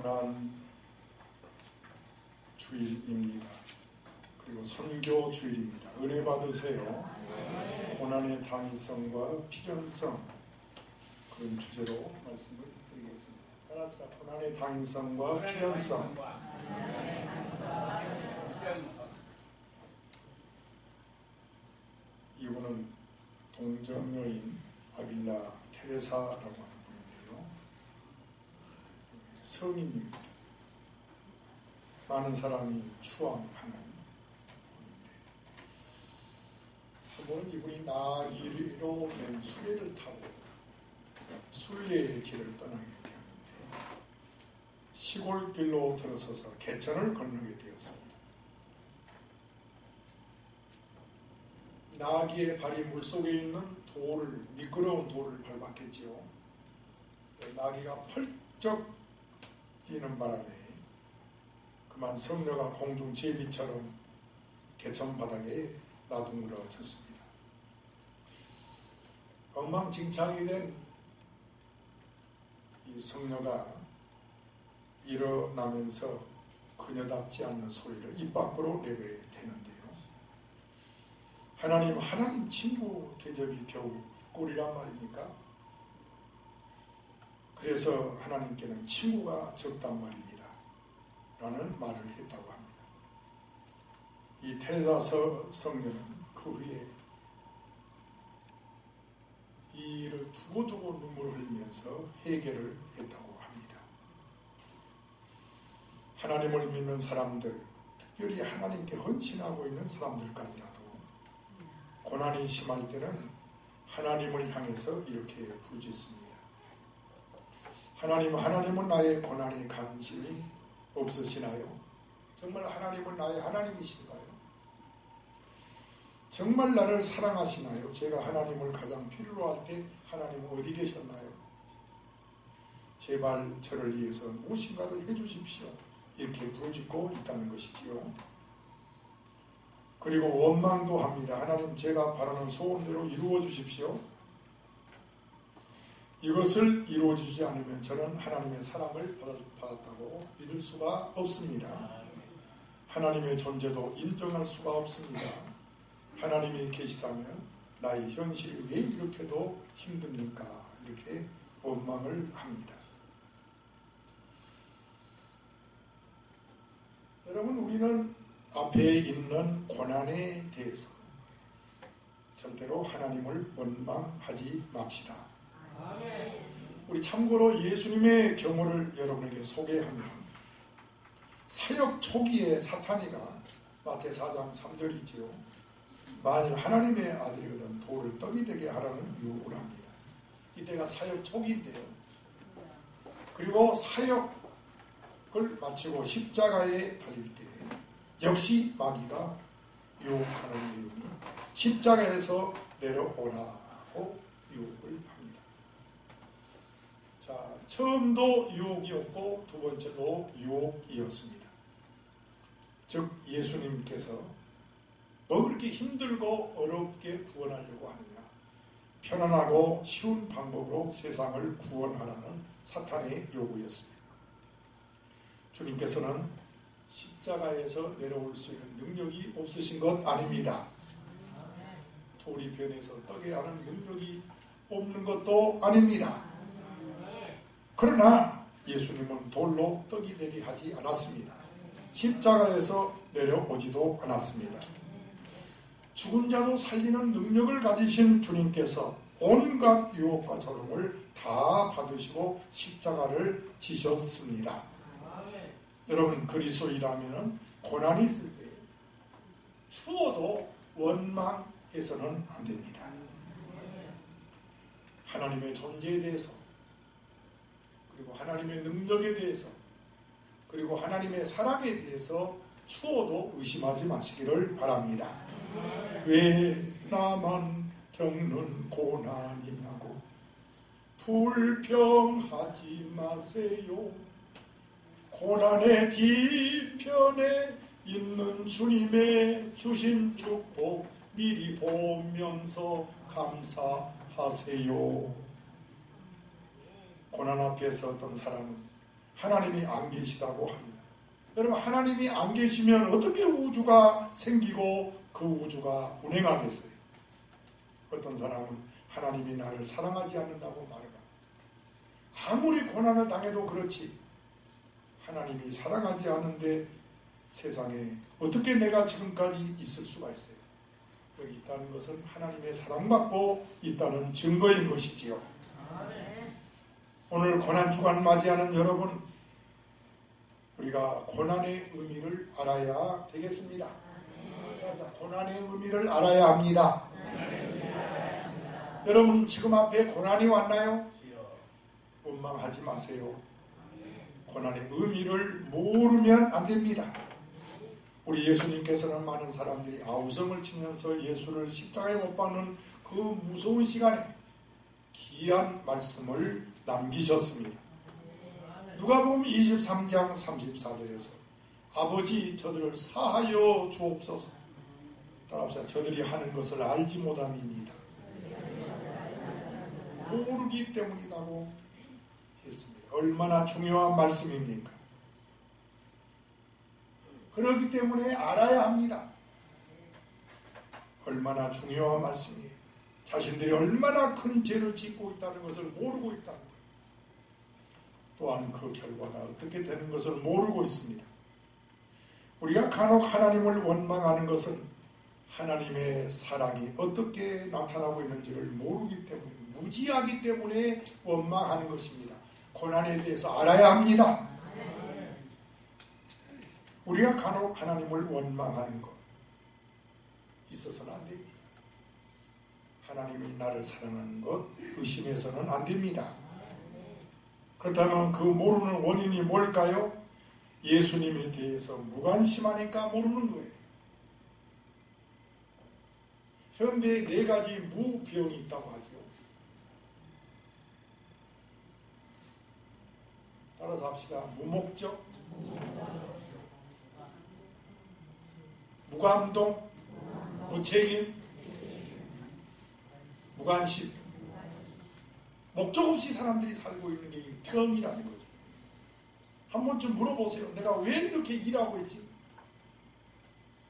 고난 주일입니다. 그리고 선교 주일입니다. 은혜 받으세요. 고난의 당위성과 필연성, 그런 주제로 말씀을 드리겠습니다. 따라합시다. 고난의 당위성과 필연성. 이분은 동정여인 아빌라 테레사라고 하는 분인데요. 성인입니다. 많은 사람이 추앙하는 분인데, 한 번은 이분이 나귀로 된 수레를 타고 순례의 길을 떠나게 되었는데, 시골길로 들어서서 개천을 건너게 되었습니다. 나귀의 발이 물속에 있는 돌을, 미끄러운 돌을 밟았겠지요. 나귀가 펄쩍 뛰는 바람에 그만 성녀가 공중 제비처럼 개천 바닥에 나둥그러졌습니다. 엉망진창이 된 이 성녀가 일어나면서 그녀답지 않는 소리를 입 밖으로 내게 되는데요. 하나님 친구 대접이 겨우 꼴이란 말입니까? 그래서 하나님께는 친구가 적단 말입니다 라는 말을 했다고 합니다. 이 테레사 성녀는 그 후에 이 일을 두고두고 눈물을 흘리면서 해결을 했다고 합니다. 하나님을 믿는 사람들, 특별히 하나님께 헌신하고 있는 사람들까지라도 고난이 심할 때는 하나님을 향해서 이렇게 부르짖습니다. 하나님은 나의 고난에 관심이 없으시나요? 정말 하나님은 나의 하나님이신가요? 정말 나를 사랑하시나요? 제가 하나님을 가장 필요로 할 때 하나님은 어디 계셨나요? 제발 저를 위해서 무엇인가를 해주십시오. 이렇게 부르짖고 있다는 것이지요. 그리고 원망도 합니다. 하나님, 제가 바라는 소원대로 이루어 주십시오. 이것을 이루어 주지 않으면 저는 하나님의 사랑을 받았다고 믿을 수가 없습니다. 하나님의 존재도 인정할 수가 없습니다. 하나님이 계시다면 나의 현실이 왜 이렇게도 힘듭니까? 이렇게 원망을 합니다. 여러분, 우리는 앞에 있는 고난에 대해서 절대로 하나님을 원망하지 맙시다. 우리 참고로 예수님의 경우를 여러분에게 소개하면, 사역 초기에 사탄이가 마태 4장 3절이지요. 만일 하나님의 아들이거든 돌을 떡이 되게 하라는 유혹을 합니다. 이때가 사역 초기인데요. 그리고 사역을 마치고 십자가에 달릴 때 역시 마귀가 유혹하는 내용이 십자가에서 내려오라고 유혹을 합니다. 자, 처음도 유혹이었고 두 번째도 유혹이었습니다. 즉 예수님께서 뭐 그렇게 힘들고 어렵게 구원하려고 하느냐, 편안하고 쉬운 방법으로 세상을 구원하라는 사탄의 요구였습니다. 주님께서는 십자가에서 내려올 수 있는 능력이 없으신 것 아닙니다. 돌이 변해서 떡이 하는 능력이 없는 것도 아닙니다. 그러나 예수님은 돌로 떡이 되게 하지 않았습니다. 십자가에서 내려오지도 않았습니다. 죽은 자도 살리는 능력을 가지신 주님께서 온갖 유혹과 조롱을 다 받으시고 십자가를 지셨습니다. 여러분, 그리스도인이라면 고난이 있을 때 추워도 원망해서는 안 됩니다. 하나님의 존재에 대해서, 그리고 하나님의 능력에 대해서, 그리고 하나님의 사랑에 대해서 추워도 의심하지 마시기를 바랍니다. 왜 나만 겪는 고난이냐고 불평하지 마세요. 고난의 뒤편에 있는 주님의 주신 축복 미리 보면서 감사하세요. 고난 앞에서 어떤 사람은 하나님이 안 계시다고 합니다. 여러분, 하나님이 안 계시면 어떻게 우주가 생기고 그 우주가 운행하겠어요? 어떤 사람은 하나님이 나를 사랑하지 않는다고 말을 합니다. 아무리 고난을 당해도 그렇지, 하나님이 사랑하지 않는데 세상에 어떻게 내가 지금까지 있을 수가 있어요? 여기 있다는 것은 하나님의 사랑받고 있다는 증거인 것이지요. 오늘 고난주간 맞이하는 여러분, 우리가 고난의 의미를 알아야 되겠습니다. 고난의 의미를 알아야 합니다. 여러분, 지금 앞에 고난이 왔나요? 원망하지 마세요. 고난의 의미를 모르면 안 됩니다. 우리 예수님께서는 많은 사람들이 아우성을 치면서 예수를 십자가에 못 박는 그 무서운 시간에 귀한 말씀을 남기셨습니다. 누가복음 23장 34절에서 아버지, 저들을 사하여 주옵소서. 따라합시다. 저들이 하는 것을 알지 못함이니이다. 모르기 때문이라고 했습니다. 얼마나 중요한 말씀입니까? 그렇기 때문에 알아야 합니다. 얼마나 중요한 말씀이에요. 자신들이 얼마나 큰 죄를 짓고 있다는 것을 모르고 있다는 거예요. 또한 그 결과가 어떻게 되는 것을 모르고 있습니다. 우리가 간혹 하나님을 원망하는 것은 하나님의 사랑이 어떻게 나타나고 있는지를 모르기 때문에, 무지하기 때문에 원망하는 것입니다. 고난에 대해서 알아야 합니다. 우리가 간혹 하나님을 원망하는 것 있어서는 안 됩니다. 하나님이 나를 사랑하는 것 의심해서는 안 됩니다. 그렇다면 그 모르는 원인이 뭘까요? 예수님에 대해서 무관심하니까 모르는 거예요. 현대에 4가지 무병이 있다고 하죠. 따라서 합시다. 무목적, 무감동, 무책임, 무관심. 목적 없이 사람들이 살고 있는 게 병이라는 거죠. 한 번쯤 물어보세요. 내가 왜 이렇게 일하고 있지?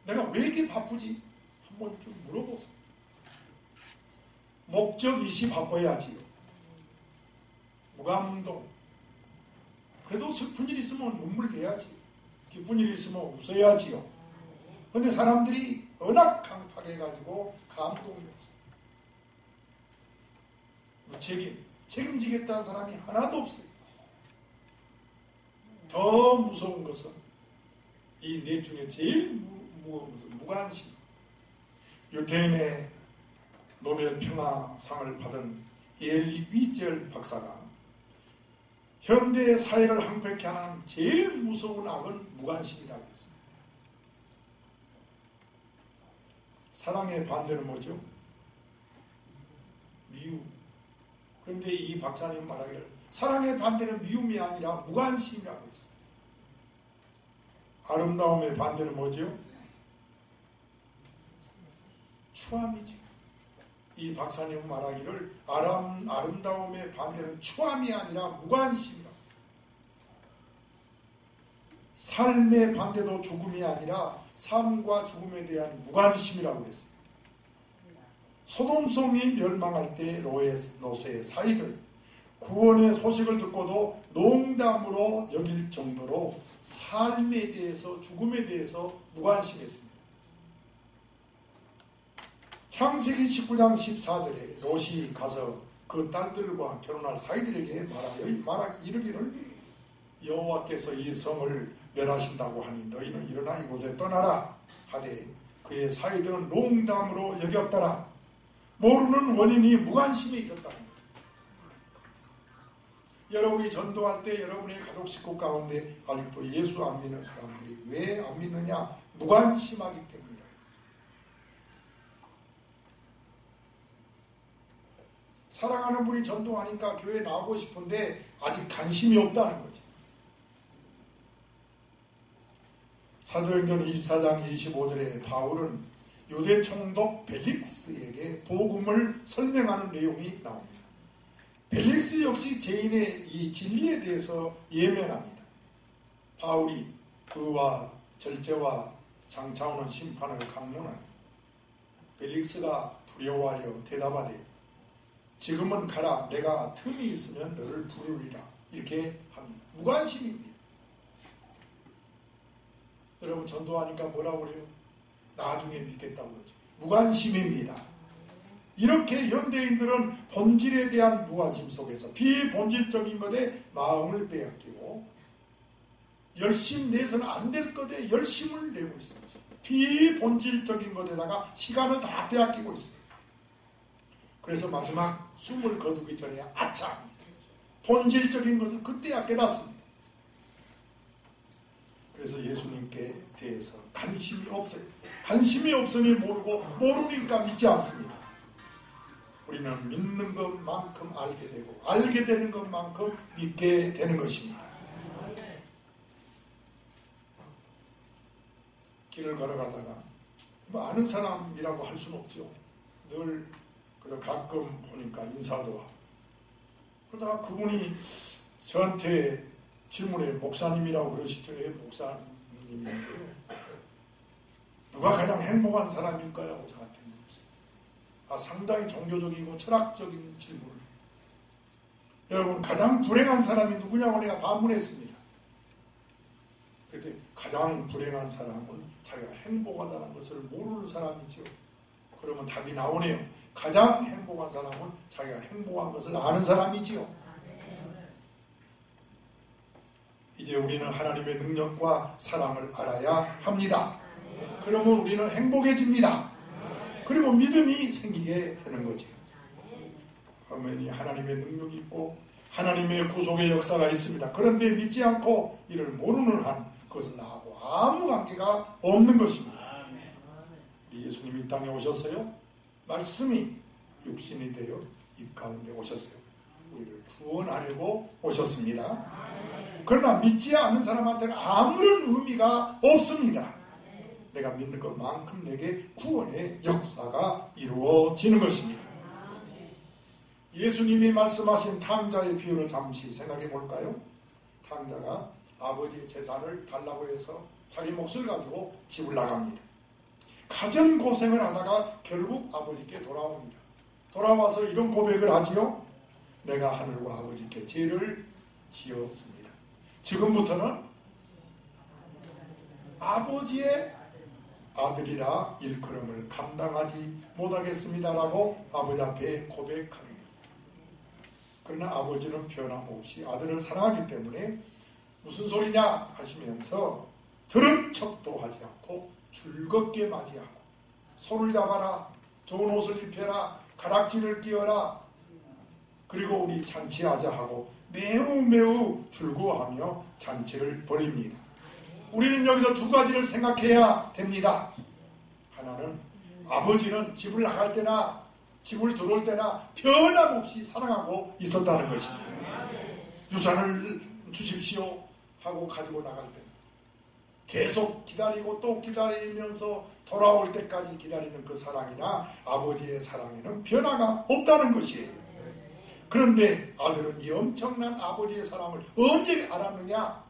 내가 왜 이렇게 바쁘지? 한 번쯤 물어보세요. 목적 있이 바빠야지요. 무감동. 그래도 슬픈 일 있으면 눈물 내야지. 기쁜 일 있으면 웃어야지요. 그런데 사람들이 워낙 강팍해가지고 감동이 없어요. 무책임, 책임지겠다는 사람이 하나도 없어요. 더 무서운 것은 이 넷 중에 제일 무거운 것은 무관심. 유태인의 노벨 평화상을 받은 엘리 위젤 박사가 현대의 사회를 황폐케 하는 제일 무서운 악은 무관심이라고 했습니다. 사랑의 반대는 뭐죠? 미움. 그런데 이 박사님 말하기를 사랑의 반대는 미움이 아니라 무관심이라고 했어요. 아름다움의 반대는 뭐죠? 추함이죠. 이 박사님 말하기를 아름다움의 반대는 추함이 아니라 무관심이라고. 삶의 반대도 죽음이 아니라 삶과 죽음에 대한 무관심이라고 했습니다. 소돔성이 멸망할 때 롯의 사이들 구원의 소식을 듣고도 농담으로 여길 정도로 삶에 대해서, 죽음에 대해서 무관심했습니다. 창세기 19장 14절에 롯이 가서 그 딸들과 결혼할 사이들에게 이르기를 여호와께서 이 성을 멸하신다고 하니 너희는 일어나 이곳에 떠나라 하되 그의 사이들은 농담으로 여겼더라. 모르는 원인이 무관심에 있었다는 거예요. 여러분이 전도할 때 여러분의 가족 식구 가운데 아직도 예수 안 믿는 사람들이 왜 안 믿느냐? 무관심하기 때문이라. 사랑하는 분이 전도하니까 교회에 나오고 싶은데 아직 관심이 없다는 거죠. 사도행전 24장 25절에 바울은 유대 총독 벨릭스에게 복음을 설명하는 내용이 나옵니다. 벨릭스 역시 죄인의 이 진리에 대해서 예면합니다. 바울이 의와 절제와 장차오는 심판을 강론하니 벨릭스가 두려워하여 대답하되 지금은 가라. 내가 틈이 있으면 너를 부르리라. 이렇게 합니다. 무관심입니다. 여러분 전도하니까 뭐라고 그래요? 나중에 믿겠다고 그러죠. 무관심입니다. 이렇게 현대인들은 본질에 대한 무관심 속에서 비본질적인 것에 마음을 빼앗기고 열심 내서는 안 될 것에 열심을 내고 있습니다. 비본질적인 것에다가 시간을 다 빼앗기고 있습니다. 그래서 마지막 숨을 거두기 전에 아차! 본질적인 것을 그때야 깨닫습니다. 그래서 예수님께 대해서 관심이 없어요. 관심이 없으니 모르고 모르니까 믿지 않습니다. 우리는 믿는 것만큼 알게 되고 알게 되는 것만큼 믿게 되는 것입니다. 길을 걸어가다가 뭐 아는 사람이라고 할 수는 없죠. 늘 가끔 보니까 인사도 하고 그러다가 그분이 저한테 질문해 목사님이라고 그러시죠. 예, 목사님인데요. 누가 가장 행복한 사람일까요? 저한테 물었어요. 상당히 종교적이고 철학적인 질문을 해요. 여러분 가장 불행한 사람이 누구냐고 내가 반문했습니다. 그런데 가장 불행한 사람은 자기가 행복하다는 것을 모르는 사람이죠. 그러면 답이 나오네요. 가장 행복한 사람은 자기가 행복한 것을 아는 사람이지요. 이제 우리는 하나님의 능력과 사랑을 알아야 합니다. 그러면 우리는 행복해집니다. 그리고 믿음이 생기게 되는 거죠. 아멘이 하나님의 능력이 있고 하나님의 구속의 역사가 있습니다. 그런데 믿지 않고 이를 모르는 한 그것은 나하고 아무 관계가 없는 것입니다. 우리 예수님이 이 땅에 오셨어요. 말씀이 육신이 되어 이 가운데 오셨어요. 우리를 구원하려고 오셨습니다. 그러나 믿지 않는 사람한테는 아무런 의미가 없습니다. 내가 믿는 것만큼 내게 구원의 역사가 이루어지는 것입니다. 예수님이 말씀하신 탕자의 비유를 잠시 생각해 볼까요? 탕자가 아버지의 재산을 달라고 해서 자기 몫을 가지고 집을 나갑니다. 가전 고생을 하다가 결국 아버지께 돌아옵니다. 돌아와서 이런 고백을 하지요. 내가 하늘과 아버지께 죄를 지었습니다. 지금부터는 아버지의 아들이라 일컬음을 감당하지 못하겠습니다라고 아버지 앞에 고백합니다. 그러나 아버지는 변함없이 아들을 사랑하기 때문에 무슨 소리냐 하시면서 들은 척도 하지 않고 즐겁게 맞이하고 손을 잡아라, 좋은 옷을 입혀라, 가락지를 끼워라, 그리고 우리 잔치하자 하고 매우 즐거워하며 잔치를 벌립니다. 우리는 여기서 두 가지를 생각해야 됩니다. 하나는 아버지는 집을 나갈 때나 집을 들어올 때나 변함없이 사랑하고 있었다는 것입니다. 유산을 주십시오 하고 가지고 나갈 때 계속 기다리고 또 기다리면서 돌아올 때까지 기다리는 그 사랑이나 아버지의 사랑에는 변화가 없다는 것이에요. 그런데 아들은 이 엄청난 아버지의 사랑을 언제 알았느냐?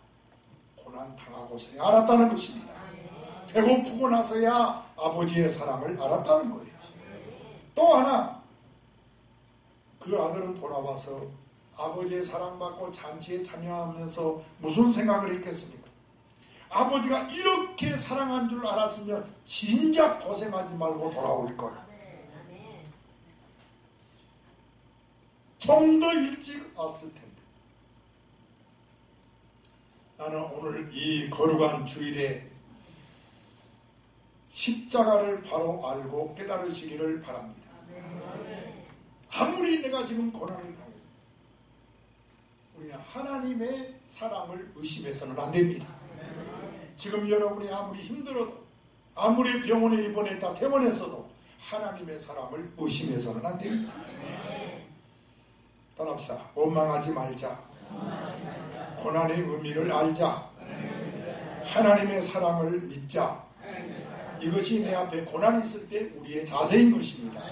고난당하고서야 알았다는 것입니다. 배고프고 나서야 아버지의 사랑을 알았다는 거예요. 또 하나, 그 아들은 돌아와서 아버지의 사랑받고 잔치에 참여하면서 무슨 생각을 했겠습니까? 아버지가 이렇게 사랑한 줄 알았으면 진작 고생하지 말고 돌아올 걸. 좀 더 일찍 왔을 텐데. 나는 오늘 이 거룩한 주일에 십자가를 바로 알고 깨달으시기를 바랍니다. 아무리 내가 지금 고난을 당해도 우리는 하나님의 사랑을 의심해서는 안 됩니다. 지금 여러분이 아무리 힘들어도 아무리 병원에 입원했다 퇴원했어도 하나님의 사랑을 의심해서는 안 됩니다. 따라합시다. 원망하지 말자. 고난의 의미를 알자. 하나님의 사랑을 믿자. 이것이 내 앞에 고난이 있을 때 우리의 자세인 것입니다.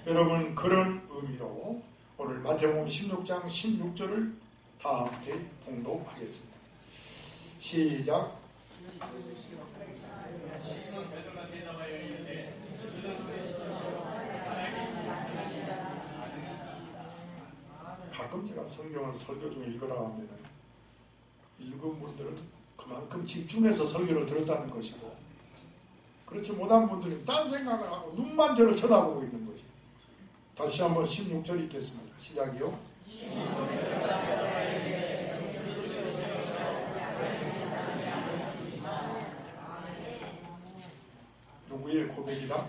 여러분, 그런 의미로 오늘 마태복음 16장 16절을 다 함께 봉독하겠습니다. 시작. 가끔 제가 성경을 설교 중에 읽으라 하면 읽은 분들은 그만큼 집중해서 설교를 들었다는 것이고, 그렇지 못한 분들은 딴 생각을 하고 눈만 저를 쳐다보고 있는 것이. 다시 한번 16절 읽겠습니다. 시작이요. 누구의 고백이다?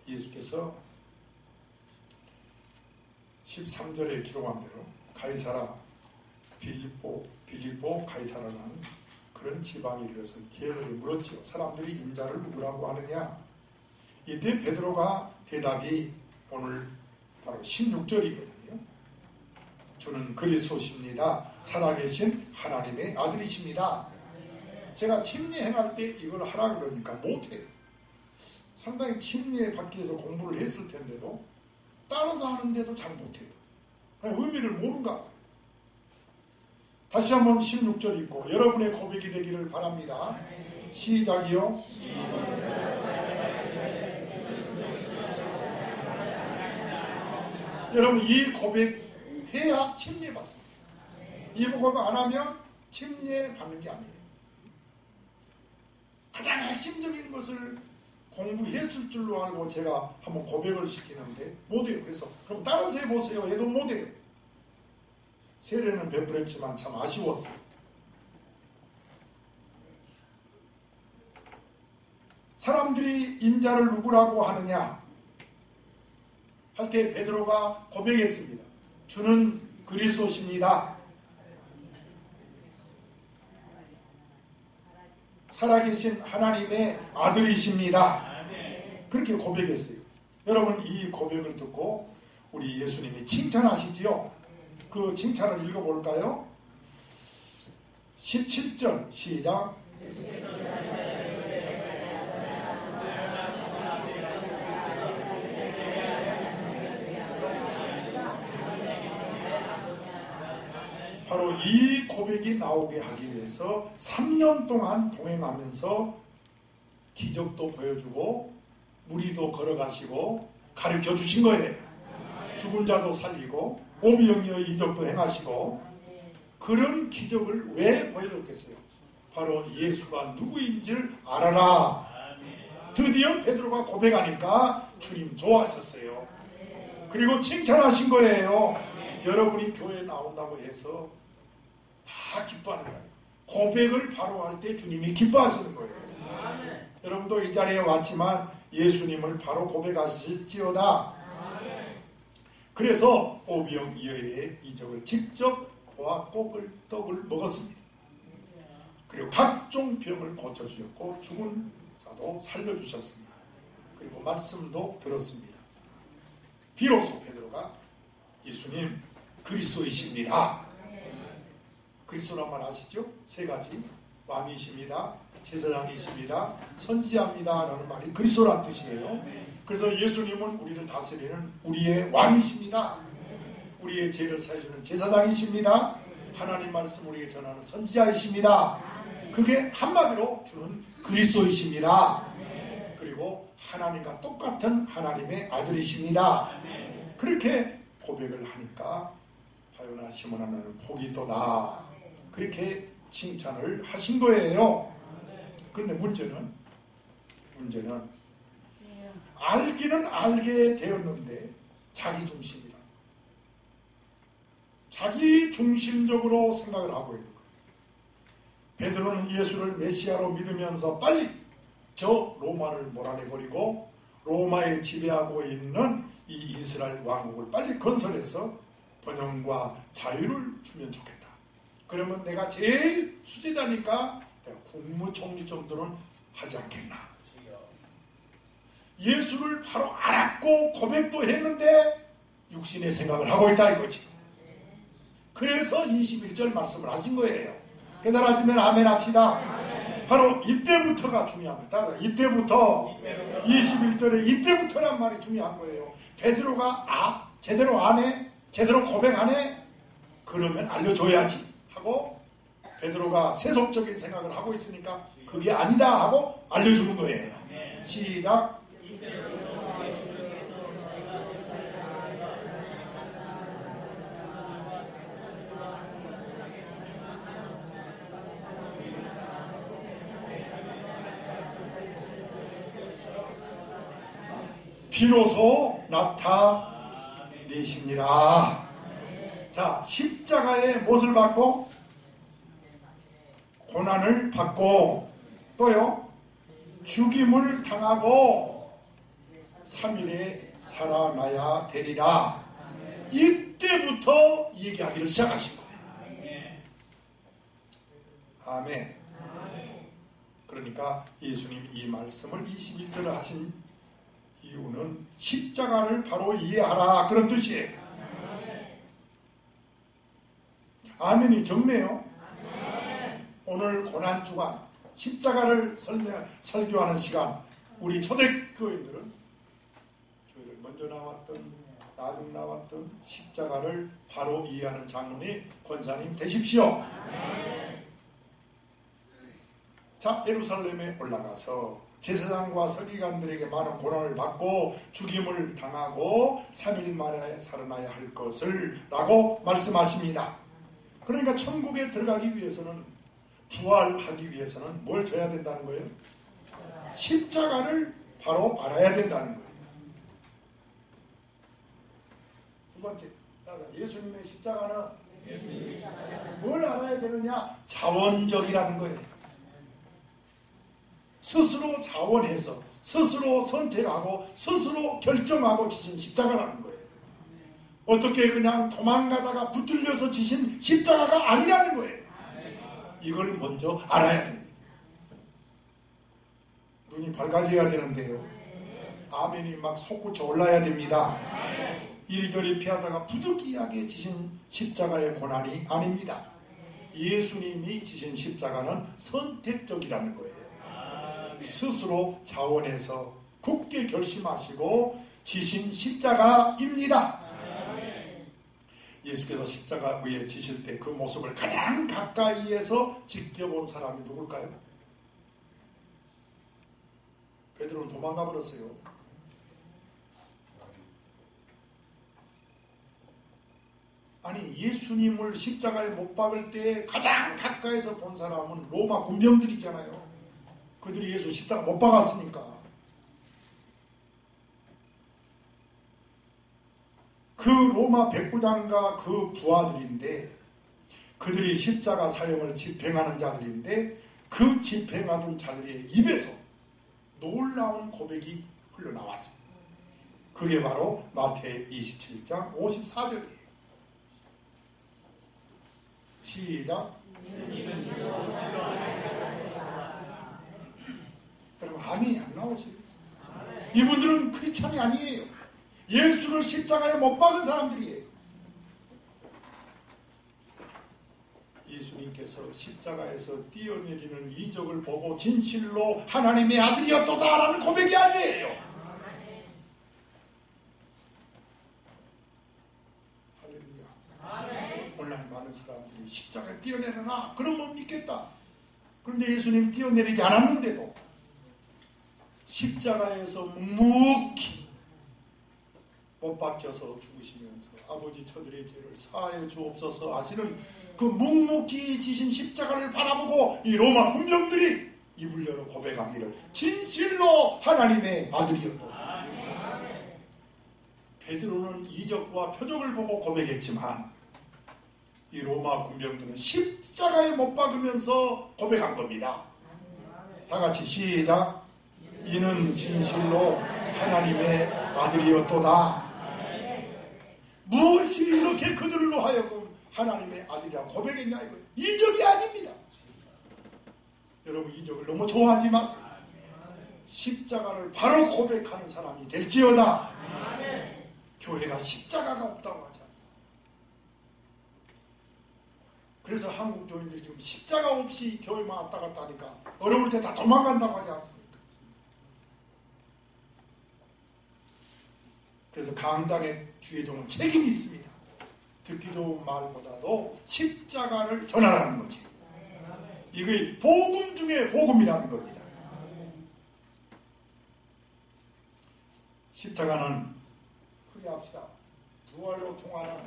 예수께서 13절에 기록한 대로 가이사라 빌립보 가이사라라는 그런 지방에 이르러서 걔들이 물었지요. 사람들이 인자를 누구라고 하느냐? 이때 베드로가 대답이 오늘 바로 16절이거든요. 주는 그리스도십니다. 살아계신 하나님의 아들이십니다. 제가 침례 행할 때 이걸 하라 그러니까 못해요. 상당히 침례 받기 위해서 공부를 했을 텐데도 따라서 하는데도 잘 못해요. 의미를 모른가 봐요. 다시 한번 16절 읽고 여러분의 고백이 되기를 바랍니다. 시작이요. 여러분 이 고백해야 침례 받습니다. 이 고백 안 하면 침례 받는 게 아니에요. 가장 핵심적인 것을 공부했을 줄로 알고 제가 한번 고백을 시키는데 못해요. 그래서 그럼 따라서 해보세요 해도 못해요. 세례는 베풀었지만 참 아쉬웠어요. 사람들이 인자를 누구라고 하느냐 할 때 베드로가 고백했습니다. 주는 그리스도십니다. 살아계신 하나님의 아들이십니다. 그렇게 고백했어요. 여러분 이 고백을 듣고 우리 예수님이 칭찬하시지요. 그 칭찬을 읽어볼까요? 17절 시작. 바로 이 고백이 나오게 하기 위해서 3년 동안 동행하면서 기적도 보여주고 무리도 걸어가시고 가르쳐 주신 거예요. 죽은 자도 살리고 오비영리의 이적도 행하시고 그런 기적을 왜 보여줬겠어요? 바로 예수가 누구인지를 알아라. 드디어 베드로가 고백하니까 주님 좋아하셨어요. 그리고 칭찬하신 거예요. 여러분이 교회에 나온다고 해서 다 기뻐하는 거예요. 고백을 바로 할 때 주님이 기뻐하시는 거예요. 여러분도 이 자리에 왔지만 예수님을 바로 고백하실지어다. 그래서 오병 이어의 이적을 직접 보아 떡을 먹었습니다. 그리고 각종 병을 고쳐주셨고 죽은 자도 살려주셨습니다. 그리고 말씀도 들었습니다. 비로소 베드로가 예수님 그리스도이십니다. 그리스도란 말 아시죠? 세 가지. 왕이십니다. 제사장이십니다. 선지자입니다. 라는 말이 그리스도란 뜻이에요. 그래서 예수님은 우리를 다스리는 우리의 왕이십니다. 우리의 죄를 사해주는 제사장이십니다. 하나님 말씀 우리에게 전하는 선지자이십니다. 그게 한마디로 주는 그리스도이십니다. 그리고 하나님과 똑같은 하나님의 아들이십니다. 그렇게 고백을 하니까 바요나 시몬아는 복이 있도다. 그렇게 칭찬을 하신 거예요. 그런데 문제는 알기는 알게 되었는데 자기 중심이라. 자기 중심적으로 생각을 하고 있는 거예요. 베드로는 예수를 메시아로 믿으면서 빨리 저 로마를 몰아내버리고 로마에 지배하고 있는 이 이스라엘 왕국을 빨리 건설해서 번영과 자유를 주면 좋겠다. 그러면 내가 제일 수제자니까 내가 국무총리 정도는 하지 않겠나. 예수를 바로 알았고 고백도 했는데 육신의 생각을 하고 있다 이거지. 그래서 21절 말씀을 하신 거예요. 깨달아지면 아멘 합시다. 바로 이때부터가 중요한 거다. 이때부터 21절에 이때부터란 말이 중요한 거예요. 베드로가 제대로 안 해? 제대로 고백 안 해? 그러면 알려줘야지 하고 베드로가 세속적인 생각을 하고 있으니까 그게 아니다 하고 알려주는 거예요. 시작. 비로소 나타내시니라. 자, 십자가의 못을 받고 고난을 받고 또요 죽임을 당하고 3일에 살아나야 되리라. 이때부터 얘기하기를 시작하신 거예요. 아멘. 그러니까 예수님이 이 말씀을 21절에 하신 이유는 십자가를 바로 이해하라 그런 뜻이에요. 아멘이 적네요. 오늘 고난주간 십자가를 설교하는 시간, 우리 초대교인들은 교회를 먼저 나왔던 나중 나왔던 십자가를 바로 이해하는 장로님 권사님 되십시오. 자, 예루살렘에 올라가서 제사장과 서기관들에게 많은 고난을 받고 죽임을 당하고 3일 만에 살아나야 할 것을 라고 말씀하십니다. 그러니까 천국에 들어가기 위해서는, 부활하기 위해서는 뭘 져야 된다는 거예요? 십자가를 바로 알아야 된다는 거예요. 두 번째, 예수님의 십자가는 뭘 알아야 되느냐? 자원적이라는 거예요. 스스로 자원해서 스스로 선택하고 스스로 결정하고 지신 십자가라는 거예요. 어떻게 그냥 도망가다가 붙들려서 지신 십자가가 아니라는 거예요. 이걸 먼저 알아야 됩니다. 눈이 밝아져야 되는데요. 아멘이 막 솟구쳐 올라야 됩니다. 이리저리 피하다가 부득이하게 지신 십자가의 고난이 아닙니다. 예수님이 지신 십자가는 선택적이라는 거예요. 스스로 자원해서 굳게 결심하시고 지신 십자가입니다. 예수께서 십자가 위에 지실 때 그 모습을 가장 가까이에서 지켜본 사람이 누굴까요? 베드로는 도망가 버렸어요. 아니, 예수님을 십자가에 못 박을 때 가장 가까이서 본 사람은 로마 군병들이잖아요. 그들이 예수 십자가 못 박았으니까. 그 로마 백부장과 그 부하들인데, 그들이 십자가 사형을 집행하는 자들인데, 그 집행하던 자들의 입에서 놀라운 고백이 흘러나왔습니다. 그게 바로 마태 27장 54절이에요. 시작. 여러분, 아멘이 안 나오세요? 이분들은 크리스찬이 아니에요. 예수를 십자가에 못 박은 사람들이에요. 예수님께서 십자가에서 뛰어내리는 이적을 보고 진실로 하나님의 아들이었도다라는 고백이 아니에요. 할렐루야. 오늘날 많은 사람들이 십자가에 뛰어내려나? 그럼 못 믿겠다. 그런데 예수님 뛰어내리지 않았는데도 십자가에서 묵묵히 못 박혀서 죽으시면서 아버지 저들의 죄를 사하여 주옵소서 하시는 그 묵묵히 지신 십자가를 바라보고 이 로마 군병들이 입을 열어 고백하기를 진실로 하나님의 아들이었다. 베드로는 이적과 표적을 보고 고백했지만 이 로마 군병들은 십자가에 못 박으면서 고백한 겁니다. 다 같이 시작. 이는 진실로 하나님의 아들이었도다. 무엇이 이렇게 그들로 하여금 하나님의 아들이라고 고백했냐 이거예요. 이적이 아닙니다. 여러분, 이적을 너무 좋아하지 마세요. 십자가를 바로 고백하는 사람이 될지어다. 교회가 십자가가 없다고 하지 않습니다. 그래서 한국 교인들이 지금 십자가 없이 교회만 왔다 갔다 하니까 어려울 때 다 도망간다고 하지 않습니까? 그래서 강당의 주의종은 책임이 있습니다. 듣기 좋은 말보다도 십자가를 전하라는 거지. 이게 복음 중에 복음이라는 겁니다. 십자가는 크게 합시다. 부활로 통하는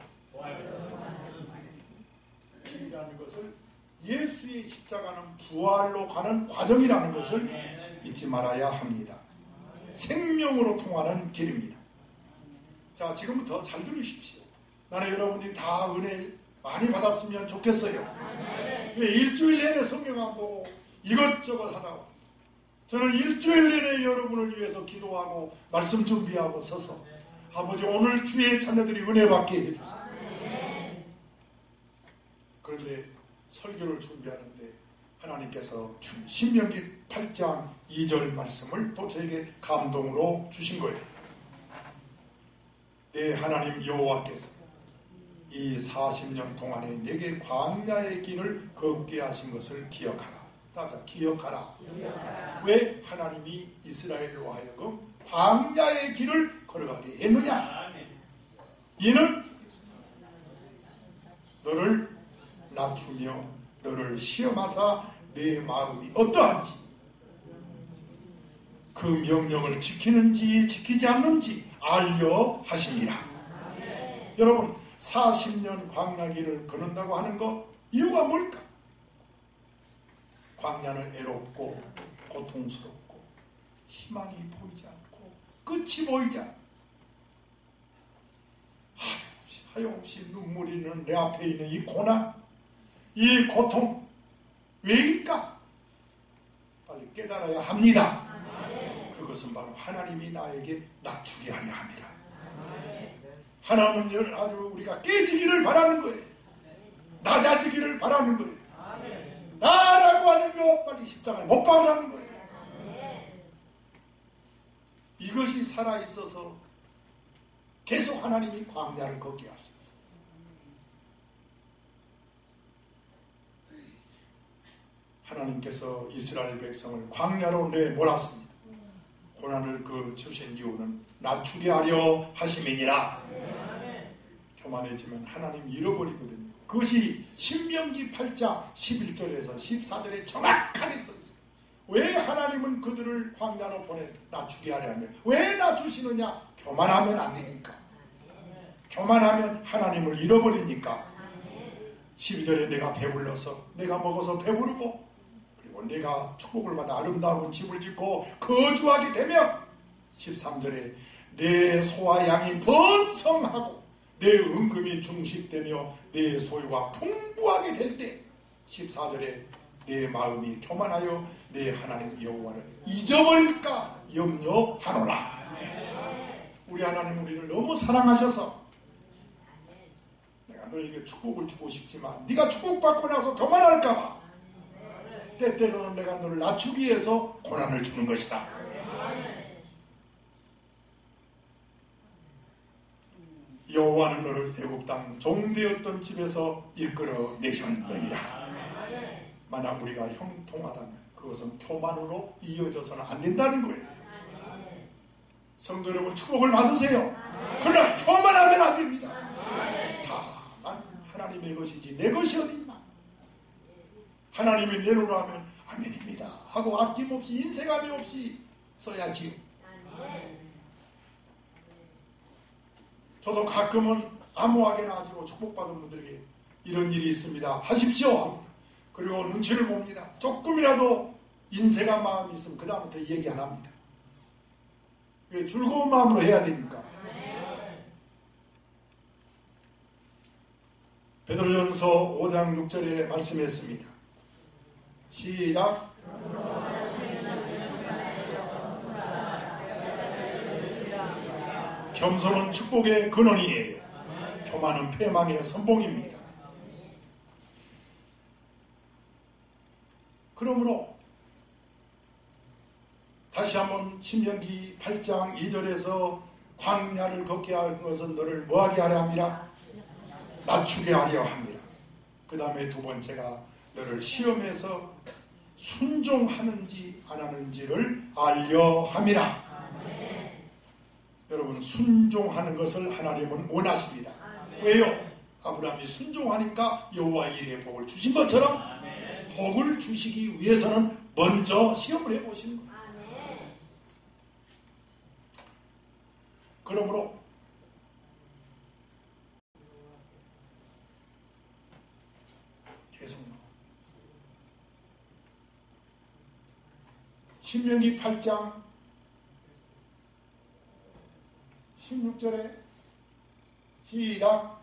길이라는 것을, 예수의 십자가는 부활로 가는 과정이라는 것을 잊지 말아야 합니다. 생명으로 통하는 길입니다. 자, 지금부터 잘 들으십시오. 나는 여러분들이 다 은혜 많이 받았으면 좋겠어요. 일주일 내내 성경 안 보고 이것저것 하다가, 저는 일주일 내내 여러분을 위해서 기도하고 말씀 준비하고 서서, 아버지 오늘 주의 자녀들이 은혜 받게 해주세요. 그런데 설교를 준비하는데 하나님께서 신명기 8장 2절 말씀을 또 저에게 감동으로 주신 거예요. 내 하나님 여호와께서 이 40년 동안에 내게 광야의 길을 걷게 하신 것을 기억하라. 따라서 기억하라. 왜 하나님이 이스라엘로 하여금 광야의 길을 걸어가게 했느냐? 이는 너를 낮추며 너를 시험하사 내 마음이 어떠한지, 그 명령을 지키는지 지키지 않는지 알려 하십니다. 여러분, 40년 광야길을 걷는다고 하는 것, 이유가 뭘까? 광야는 애롭고 고통스럽고 희망이 보이지 않고 끝이 보이지 않고 하염없이 눈물이 있는 내 앞에 있는 이 고난, 이 고통, 왜일까? 빨리 깨달아야 합니다. 그것은 바로 하나님이 나에게 낮추게 하려 합니다. 하나님은 아주 우리가 깨지기를 바라는 거예요. 낮아지기를 바라는 거예요. 나라고 하는 거 빨리 십자가에 못 박으라는 거예요. 이것이 살아있어서 계속 하나님이 광야를 걷게 하십니다. 하나님께서 이스라엘 백성을 광야로 내몰았습니다. 고난을 주신 이유는 낮추게 하려 하심이니라. 교만해지면 하나님 잃어버리거든요. 그것이 신명기 8장 11절에서 14절에 정확하게 써있어요. 왜 하나님은 그들을 광야로 보내 낮추게 하려 하면, 왜 낮추시느냐? 교만하면 안 되니까. 교만하면 하나님을 잃어버리니까. 12절에 내가 배불러서, 내가 먹어서 배부르고, 그리고 내가 축복을 받아 아름다운 집을 짓고 거주하게 되면, 13절에 내 소와 양이 번성하고 내 은금이 중식되며 내 소유가 풍부하게 될 때, 14절에 내 마음이 교만하여 내 하나님 여호와를 잊어버릴까 염려하노라. 우리 하나님 우리를 너무 사랑하셔서 내가 너에게 축복을 주고 싶지만 네가 축복받고 나서 교만할까 봐 때때로는 내가 너를 낮추기 위해서 고난을 주는 것이다. 여호와는 너를 애굽 땅 종되었던 집에서 이끌어 내셨느니라. 만약 우리가 형통하다면 그것은 교만으로 이어져서는 안 된다는 거예요. 성도 여러분, 축복을 받으세요. 그러나 교만하면 안 됩니다. 다만 하나님의 것이지 내 것이 어딨나. 하나님이 내놓으라면 아멘입니다 하고 아낌없이 인색함이 없이 써야지요. 저도 가끔은 아무하게나 가지고 축복받은 분들에게 이런 일이 있습니다 하십시오. 그리고 눈치를 봅니다. 조금이라도 인색한 마음이 있으면 그 다음부터 얘기 안 합니다. 즐거운 마음으로 해야 되니까. 베드로전서 5장 6절에 말씀했습니다. 시작. 겸손은 축복의 근원이에요. 교만은 패망의 선봉입니다. 그러므로 다시 한번 신명기 8장 2절에서 광야를 걷게 하는 것은 너를 뭐하게 하려 합니다? 낮추게 하려 합니다. 그 다음에 두 번째가 너를 시험해서 순종하는지 안 하는지를 알려 함이라. 여러분, 순종하는 것을 하나님은 원하십니다. 왜요? 아브라함이 순종하니까 여호와 이레의 복을 주신 것처럼 복을 주시기 위해서는 먼저 시험을 해보시는 거예요. 그러므로 계속 신명기 8장 16절에 시작.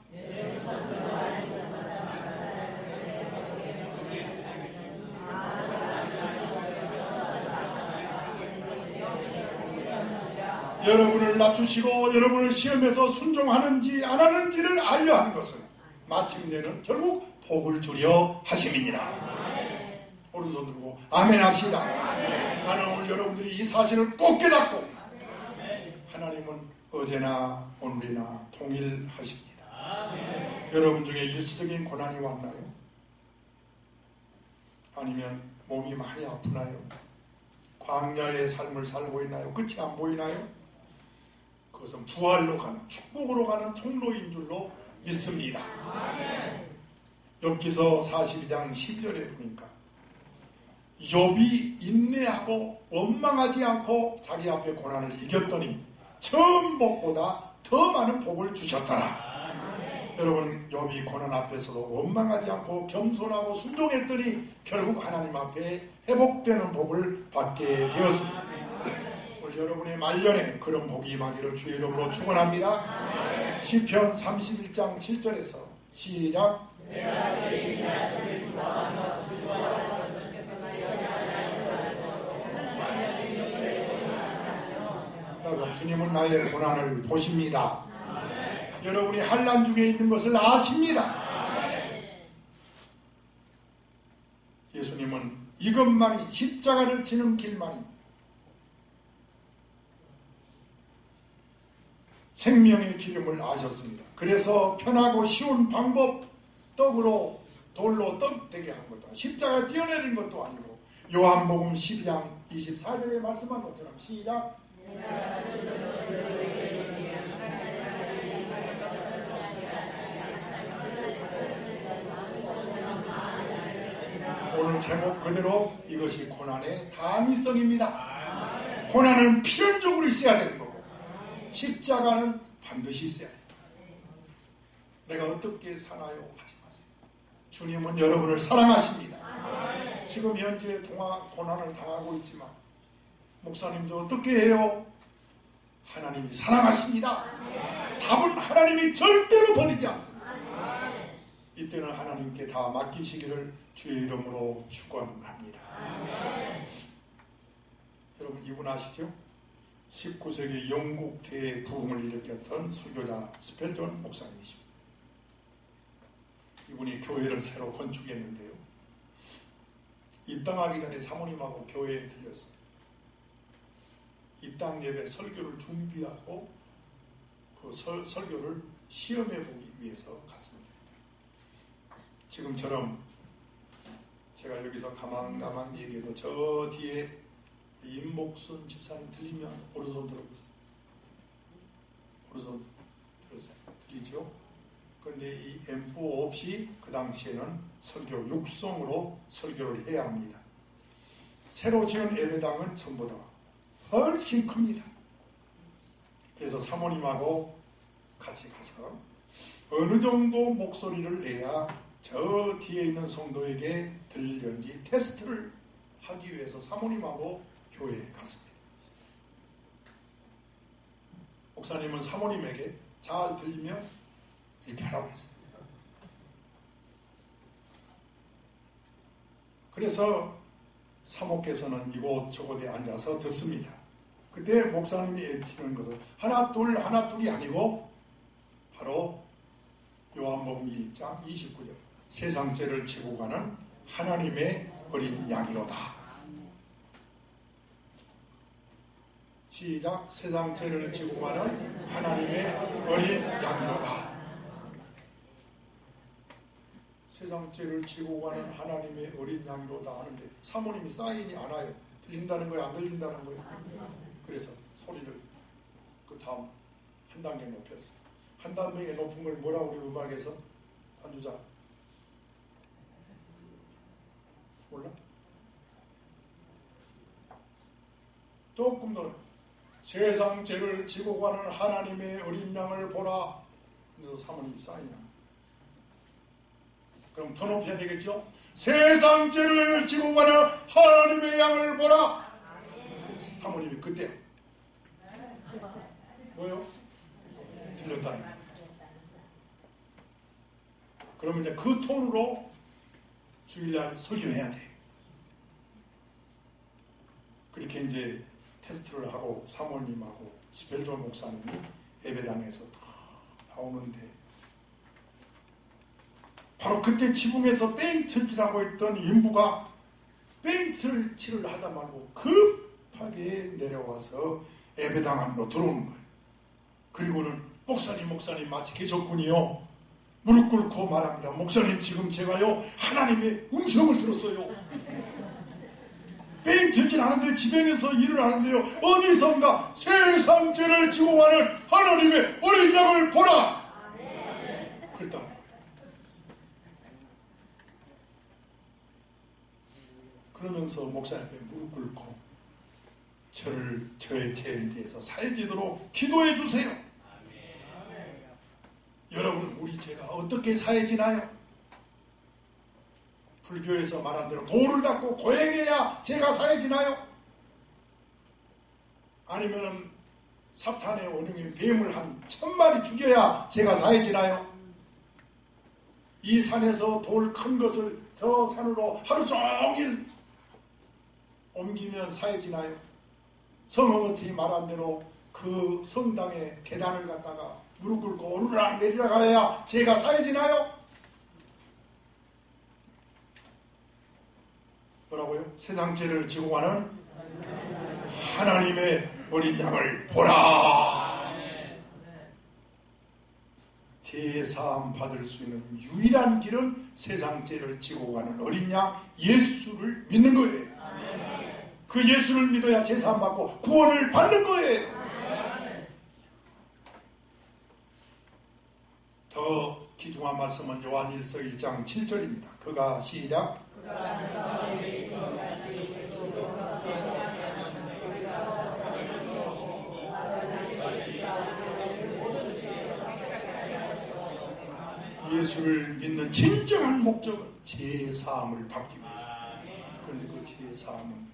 여러분을 낮추시고 여러분을 시험에서 순종하는지 안 하는지를 알려 하는 것은 마침내는 결국 복을 주려 하심이니라. 오른손 들고 아멘 합시다. 나는 오늘 여러분들이 이 사실을 꼭 깨닫고 하나님은 어제나 오늘이나 동일하십니다. 여러분 중에 일시적인 고난이 왔나요? 아니면 몸이 많이 아프나요? 광야의 삶을 살고 있나요? 끝이 안 보이나요? 그것은 부활로 가는, 축복으로 가는 통로인 줄로 믿습니다. 욥기서 42장 12절에 보니까 욥이 인내하고 원망하지 않고 자기 앞에 고난을 이겼더니 처음 복보다 더 많은 복을 주셨더라. 여러분, 욥이 고난 앞에서도 원망하지 않고 겸손하고 순종했더니 결국 하나님 앞에 회복되는 복을 받게 되었습니다. 오늘 여러분의 말년에 그런 복이 임하기를 주의 이름으로 축원합니다. 시편 31장 7절에서 시작. 주님은 나의 고난을 보십니다. 여러분이 환난 중에 있는 것을 아십니다. 예수님은 이것만이, 십자가를 지는 길만이 생명의 기름을 아셨습니다. 그래서 편하고 쉬운 방법, 떡으로 돌로 떡 되게 한 것도 아니고 십자가 띄어내린 것도 아니고 요한복음 12장 24절에 말씀한 것처럼 시작. 오늘 제목 그대로 이것이 고난의 당위성입니다. 고난은 필연적으로 있어야 되는 거고 십자가는 반드시 있어야 돼요. 내가 어떻게 사나요? 하지 마세요. 주님은 여러분을 사랑하십니다. 지금 현재 고난을 당하고 있지만 목사님도 어떻게 해요? 하나님이 사랑하십니다. 답은 하나님이 절대로 버리지 않습니다. 이때는 하나님께 다 맡기시기를 주의 이름으로 축원합니다. 여러분, 이분 아시죠? 19세기 영국 대부흥을 일으켰던 설교자 스펠전 목사님이십니다. 이분이 교회를 새로 건축했는데요, 입당하기 전에 사모님하고 교회에 들렸습니다. 입당 예배 설교를 준비하고 그 설교를 시험해 보기 위해서 갔습니다. 지금처럼 제가 여기서 가만 얘기해도 저 뒤에 임복순 집사님 들리면 오른손 들어보세요. 오른손 들었어요. 들리죠? 그런데 이 앰프 없이 그 당시에는 설교 육성으로 설교를 해야 합니다. 새로 지은 예배당은 전보다 훨씬 큽니다. 그래서 사모님하고 같이 가서 어느 정도 목소리를 내야 저 뒤에 있는 성도에게 들리는지 테스트를 하기 위해서 사모님하고 교회에 갔습니다. 목사님은 사모님에게 잘 들리면 이렇게 하라고 했습니다. 그래서 사모께서는 이곳저곳에 앉아서 듣습니다. 그때 목사님이 외치는 것은 하나 둘이 아니고 바로 요한복음 1장 29절 세상 죄를 지고 가는 하나님의 어린 양이로다. 시작. 세상 죄를 지고 가는 하나님의 어린 양이로다. 세상 죄를 지고 가는 하나님의 어린 양이로다 하는데 사모님이 사인이 안 와요. 들린다는 거예요? 안 들린다는 거예요? 그래서 소리를 그 다음 한 단계 높였어요. 한 단계 높은 걸 뭐라고 우리 음악에서 반주자 조금 더 세상 죄를 지고 가는 하나님의 어린 양을 보라. 그래서 사모님이 쌓이냐. 그럼 더 높여야 되겠죠? 세상 죄를 지고 가는 하나님의 양을 보라. 사모님이 그때 뭐요? 들렸다는 거예요. 그러면 이제 그 톤으로 주일날 설교해야 돼요. 그렇게 이제 테스트를 하고 사모님하고 스펠존 목사님이 예배당에서 다 나오는데 바로 그때 지붕에서 페인트칠하고 있던 인부가 페인트칠을 하다 말고 급하게 내려와서 예배당 안으로 들어오는 거예요. 그리고는 목사님 마치 계셨군요. 무릎 꿇고 말합니다. 목사님, 지금 제가요 하나님의 음성을 들었어요. 페인트칠 하는데 지붕에서 일을 하는데요 어디선가 세상 죄를 지고 가는 하나님의 어린 양을 보라. 그랬다는 거예요. 그러면서 목사님 앞에 무릎 꿇고 저의 죄에 대해서 사해지도록 기도해 주세요. 여러분, 우리 죄가 어떻게 사해지나요? 불교에서 말한 대로 돌을 닦고 고행해야 죄가 사해지나요? 아니면은 사탄의 원흉인 뱀을 한 1000마리 죽여야 죄가 사해지나요? 이 산에서 돌 큰 것을 저 산으로 하루 종일 옮기면 사해지나요? 성어머니 말한 대로 그 성당의 계단을 갖다가 무릎 꿇고 오르락 내리락 하여야 죄가 사해지나요? 뭐라고요? 세상 죄를 지고 가는 하나님의 어린 양을 보라. 제사함 받을 수 있는 유일한 길은 세상 죄를 지고 가는 어린 양 예수를 믿는 거예요. 그 예수를 믿어야 제사함 받고 구원을 받는 거예요. 더 귀중한 말씀은 요한일서 1장 7절입니다. 그가 시작. 예수를 믿는 진정한 목적은 제사함을 받기 위해서. 그런데 그 제사함은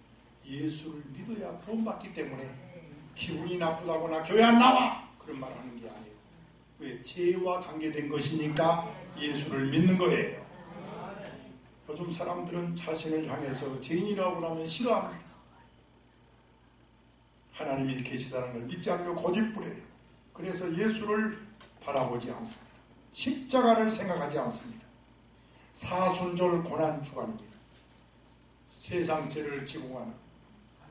예수를 믿어야 구원받기 때문에 기분이 나쁘다거나 교회 안 나와 그런 말 하는 게 아니에요. 왜? 죄와 관계된 것이니까 예수를 믿는 거예요. 요즘 사람들은 자신을 향해서 죄인이라고 하면 싫어합니다. 하나님이 계시다는 걸 믿지 않으면 고집부려요. 그래서 예수를 바라보지 않습니다. 십자가를 생각하지 않습니다. 사순절 고난주간입니다. 세상 죄를 지고 가는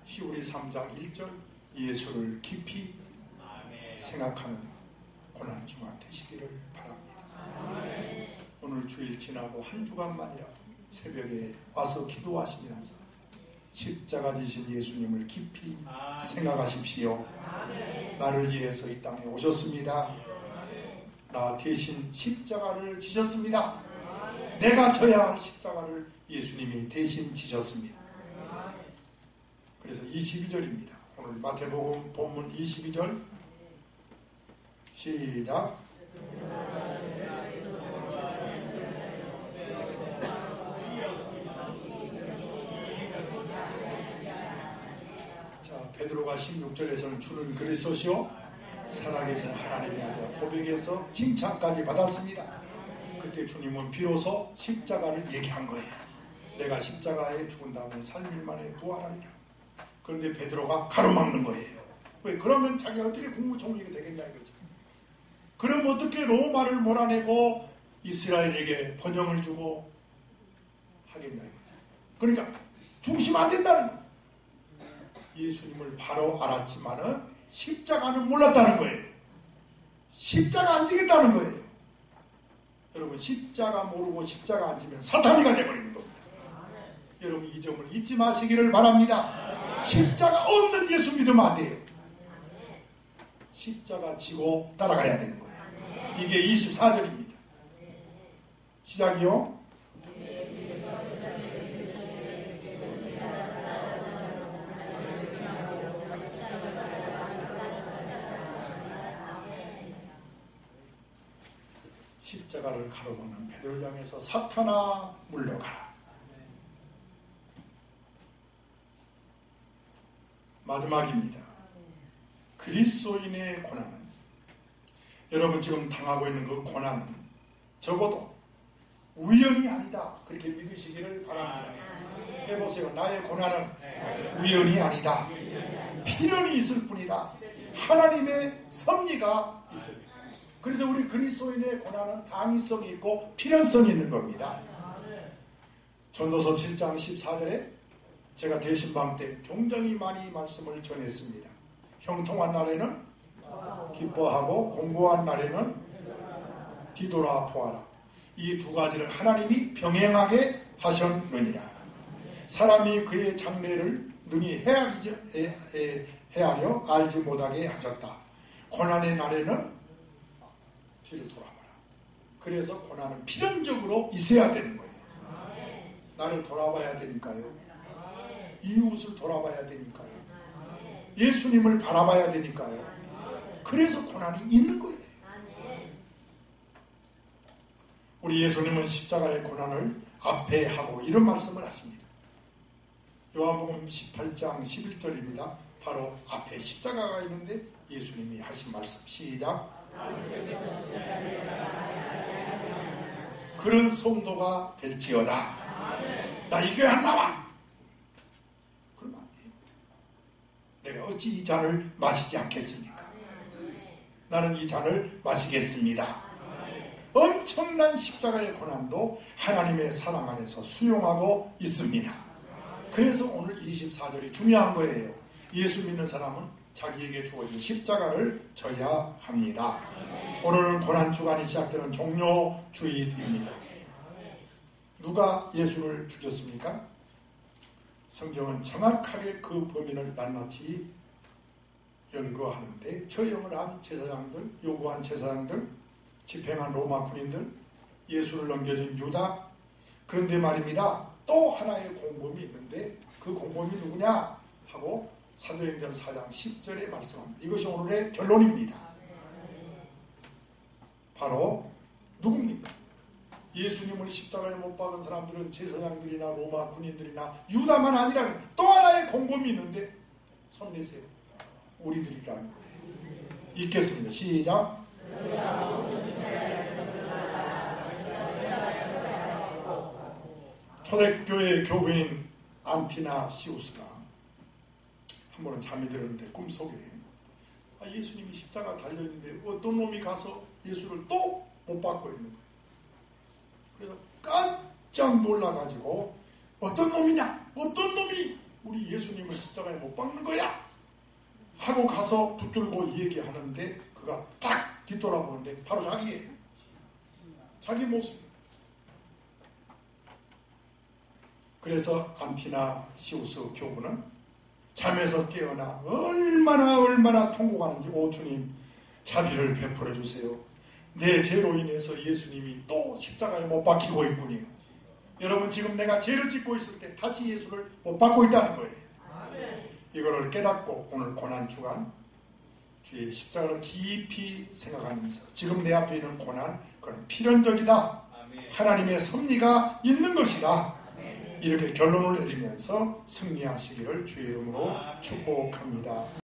히브리 3장 1절 예수를 깊이 생각하는 고난주간 되시기를 바랍니다. 오늘 주일 지나고 한 주간만이라도 새벽에 와서 기도하시면서 십자가 지신 예수님을 깊이 생각하십시오. 나를 위해서 이 땅에 오셨습니다. 나 대신 십자가를 지셨습니다. 내가 져야 할 십자가를 예수님이 대신 지셨습니다. 그래서 22절입니다. 오늘 마태복음 본문 22절 시작. 자, 베드로가 16절에서는 주는 그리스도시요 살아계신 하나님의 아들 고백에서 칭찬까지 받았습니다. 그때 주님은 비로소 십자가를 얘기한 거예요. 내가 십자가에 죽은 다음에 3일 만에 부활하리라. 그런데 베드로가 가로막는 거예요. 왜? 그러면 자기가 어떻게 국무총리가 되겠냐 이거죠. 그럼 어떻게 로마를 몰아내고 이스라엘에게 번영을 주고 하겠냐 이거죠. 그러니까 죽으시면 안 된다는 거예요. 예수님을 바로 알았지만은 십자가는 몰랐다는 거예요. 십자가 안 지겠다는 거예요. 여러분, 십자가 모르고 십자가 안 지면 사탄이가 되어버리는 겁니다. 여러분, 이 점을 잊지 마시기를 바랍니다. 십자가 없는 예수 믿으면 안 돼요. 십자가 지고 따라가야 되는 거예요. 이게 24절입니다. 시작이요. 십자가를 가로막는 베드로를 향해서 사탄아 물러가라. 마지막입니다. 그리스도인의 고난은, 여러분 지금 당하고 있는 그 고난은 적어도 우연이 아니다, 그렇게 믿으시기를 바랍니다. 해보세요. 나의 고난은 우연이 아니다. 필연이 있을 뿐이다. 하나님의 섭리가 있어요. 그래서 우리 그리스도인의 고난은 당위성이 있고 필연성이 있는 겁니다. 전도서 7장 14절에 제가 대신방 때 굉장히 많이 말씀을 전했습니다. 형통한 날에는 기뻐하고 공고한 날에는 뒤돌아 보아라. 이 두 가지를 하나님이 병행하게 하셨느니라. 사람이 그의 장래를 능히 헤아려 알지 못하게 하셨다. 고난의 날에는 뒤를 돌아봐라. 그래서 고난은 필연적으로 있어야 되는 거예요. 나를 돌아봐야 되니까요. 이웃을 돌아봐야 되니까요. 예수님을 바라봐야 되니까요. 그래서 고난이 있는 거예요. 우리 예수님은 십자가의 고난을 앞에 하고 이런 말씀을 하십니다. 요한복음 18장 11절입니다. 바로 앞에 십자가가 있는데 예수님이 하신 말씀, 시작. 그런 성도가 될지어다. 나 이 교회 안 나와. 그러면 안 돼요. 내가 어찌 이 잔을 마시지 않겠습니까? 나는 이 잔을 마시겠습니다. 엄청난 십자가의 고난도 하나님의 사랑 안에서 수용하고 있습니다. 그래서 오늘 24절이 중요한 거예요. 예수 믿는 사람은 자기에게 주어진 십자가를 져야 합니다. 오늘은 고난주간이 시작되는 종료주일입니다. 누가 예수를 죽였습니까? 성경은 정확하게 그 범인을 낱낱이 연구하는데, 처형을 한 제사장들, 요구한 제사장들, 집행한 로마 군인들, 예수를 넘겨준 유다. 그런데 말입니다, 또 하나의 공범이 있는데 그 공범이 누구냐 하고 사도행전 4장 10절에 말씀합니다. 이것이 오늘의 결론입니다. 바로 누굽니까? 예수님을 십자가에 못 박은 사람들은 제사장들이나 로마 군인들이나 유다만 아니라면 또 하나의 공범이 있는데 손 내세요. 우리들이라는 거예요. 읽겠습니다. 시작. 초대교회 교부인 안티나 시우스가 한 번은 잠이 들었는데 꿈속에 예수님이 십자가 달려있는데 어떤 놈이 가서 예수를 또 못 박고 있는 거예요. 그래서 깜짝 놀라가지고 어떤 놈이냐? 어떤 놈이 우리 예수님을 십자가에 못 박는 거야? 하고 가서 붙들고 얘기하는데 그가 딱 뒤돌아보는데 바로 자기예요. 자기 모습. 그래서 안티나 시우스 교부는 잠에서 깨어나 얼마나 통곡하는지, 오 주님 자비를 베풀어 주세요. 내 죄로 인해서 예수님이 또 십자가에 못 박히고 있군요. 여러분 지금 내가 죄를 짓고 있을 때 다시 예수를 못 박고 있다는 거예요. 이거를 깨닫고 오늘 고난주간 주의 십자가를 깊이 생각하면서 지금 내 앞에 있는 고난, 그건 필연적이다. 하나님의 섭리가 있는 것이다. 이렇게 결론을 내리면서 승리하시기를 주의 이름으로 축복합니다.